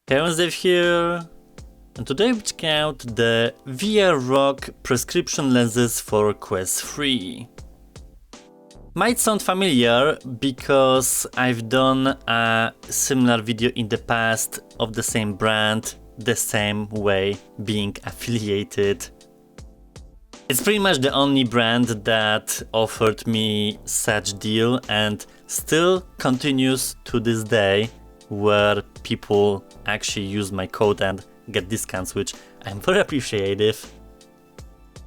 Dev here, and today we check out the VR Rock prescription lenses for Quest 3. Might sound familiar because I've done a similar video in the past of the same brand, the same way being affiliated. It's pretty much the only brand that offered me such deal and still continues to this day, where people actually use my code and get discounts, which I'm very appreciative.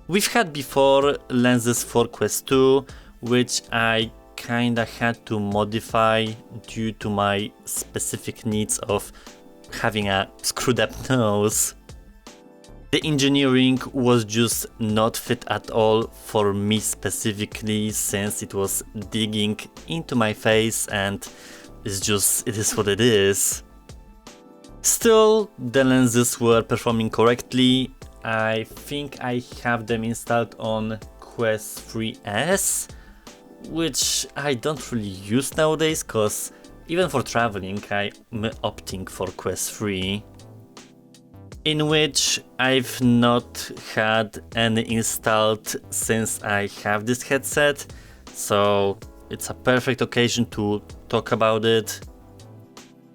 We've had before lenses for Quest 2, which I kinda had to modify due to my specific needs of having a screwed up nose. The engineering was just not fit at all for me specifically, since it was digging into my face and it is what it is. Still, the lenses were performing correctly. I think I have them installed on Quest 3S, which I don't really use nowadays, cause even for traveling I'm opting for Quest 3, in which I've not had any installed since I have this headset, so it's a perfect occasion to talk about it.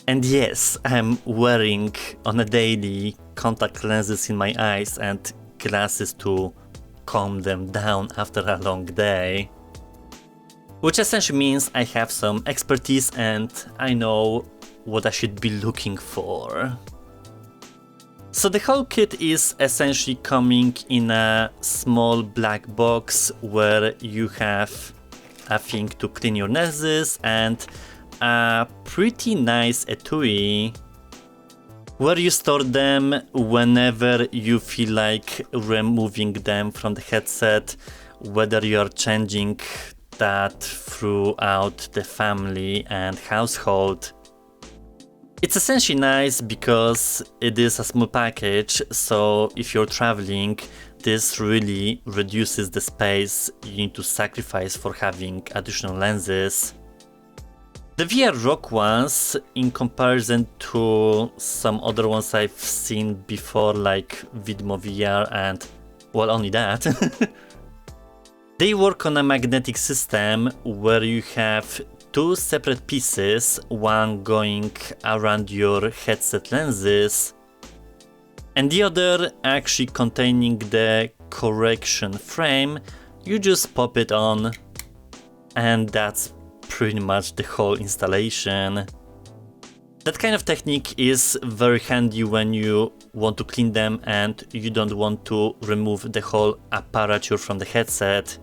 And yes, I'm wearing on a daily contact lenses in my eyes and glasses to calm them down after a long day. Which essentially means I have some expertise and I know what I should be looking for. So the whole kit is essentially coming in a small black box where you have a thing to clean your lenses and a pretty nice etui where you store them whenever you feel like removing them from the headset, whether you're changing that throughout the family and household. It's essentially nice because it is a small package, so if you're traveling, this really reduces the space you need to sacrifice for having additional lenses. The VR Rock ones, in comparison to some other ones I've seen before, like Vidmo VR and, well, only that, they work on a magnetic system where you have two separate pieces, one going around your headset lenses and the other actually containing the correction frame. You just pop it on and that's pretty much the whole installation. That kind of technique is very handy when you want to clean them and you don't want to remove the whole apparature from the headset.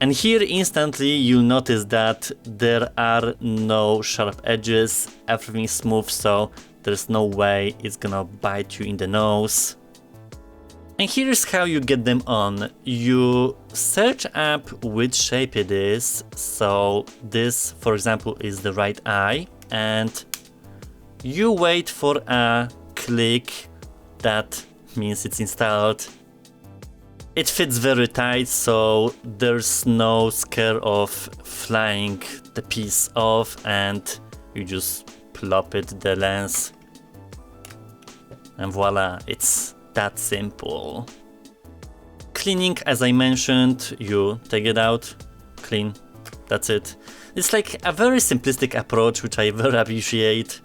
And here instantly you'll notice that there are no sharp edges, everything is smooth, so there's no way it's gonna bite you in the nose. And here's how you get them on. You search up which shape it is, so this, for example, is the right eye, and you wait for a click, that means it's installed. It fits very tight, so there's no scare of flying the piece off, and you just plop it the lens and voila, it's that simple. Cleaning, as I mentioned, you take it out, clean, that's it. It's like a very simplistic approach, which I very appreciate.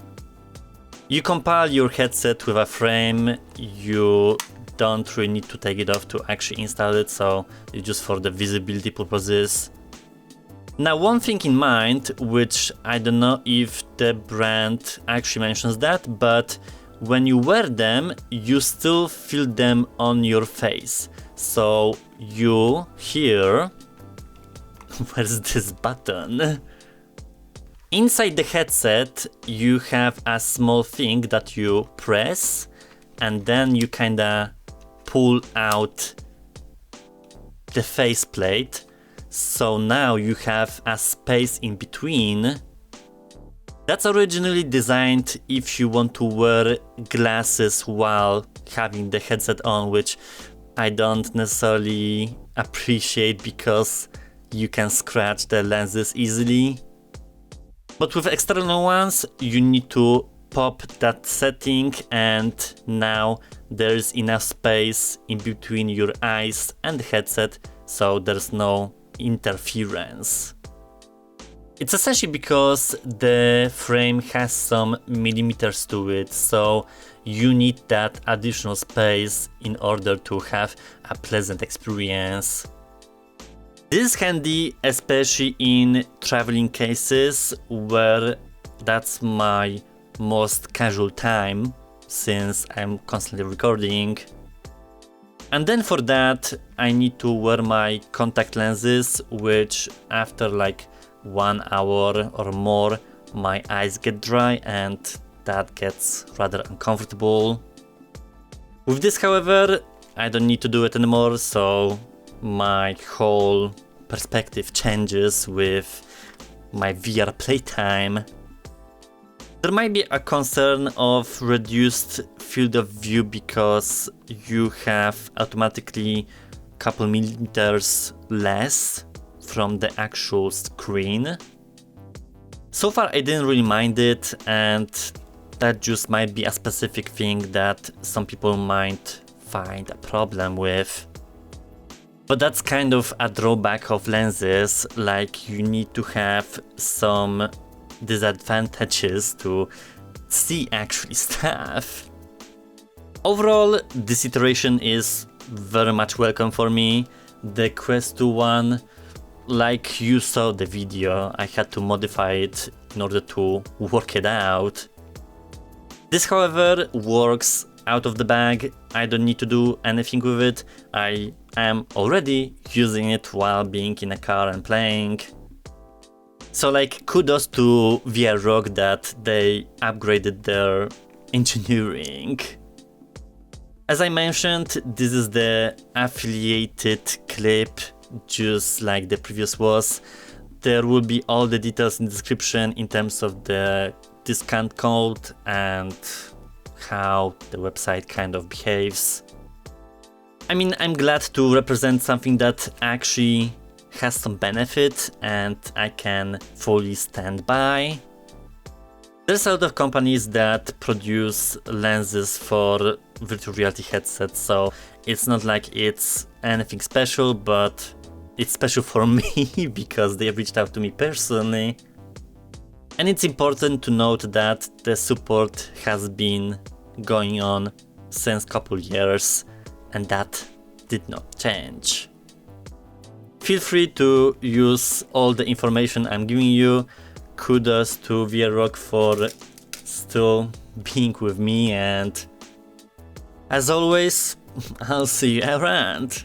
You compile your headset with a frame, you don't really need to take it off to actually install it, so it's just for the visibility purposes. Now, one thing in mind, which I don't know if the brand actually mentions that, but when you wear them, you still feel them on your face. So you here, where's this button? Inside the headset, you have a small thing that you press and then you kinda pull out the faceplate. So now you have a space in between. That's originally designed if you want to wear glasses while having the headset on, which I don't necessarily appreciate because you can scratch the lenses easily. But with external ones, you need to pop that setting, and now there's enough space in between your eyes and the headset, so there's no interference. It's essentially because the frame has some millimeters to it, so you need that additional space in order to have a pleasant experience. This is handy, especially in traveling cases where that's my most casual time, since I'm constantly recording. And then for that, I need to wear my contact lenses, which after like 1 hour or more, my eyes get dry and that gets rather uncomfortable. With this, however, I don't need to do it anymore, so my whole perspective changes with my VR playtime. There might be a concern of reduced field of view because you have automatically a couple millimeters less from the actual screen. So far I didn't really mind it, and that just might be a specific thing that some people might find a problem with. But that's kind of a drawback of lenses, like you need to have some disadvantages to see actually stuff. Overall, this iteration is very much welcome for me. The Quest 2 one, like you saw the video, I had to modify it in order to work it out. This, however, works out of the bag. I don't need to do anything with it. I am already using it while being in a car and playing. So like, kudos to VRROG that they upgraded their engineering. As I mentioned, this is the affiliated clip, just like the previous was. There will be all the details in the description in terms of the discount code and how the website kind of behaves. I mean, I'm glad to represent something that actually has some benefit and I can fully stand by. There's a lot of companies that produce lenses for virtual reality headsets, so it's not like it's anything special, but it's special for me because they reached out to me personally. And it's important to note that the support has been going on since couple years, and that did not change. Feel free to use all the information I'm giving you. Kudos to VRROG for still being with me, and as always, I'll see you around.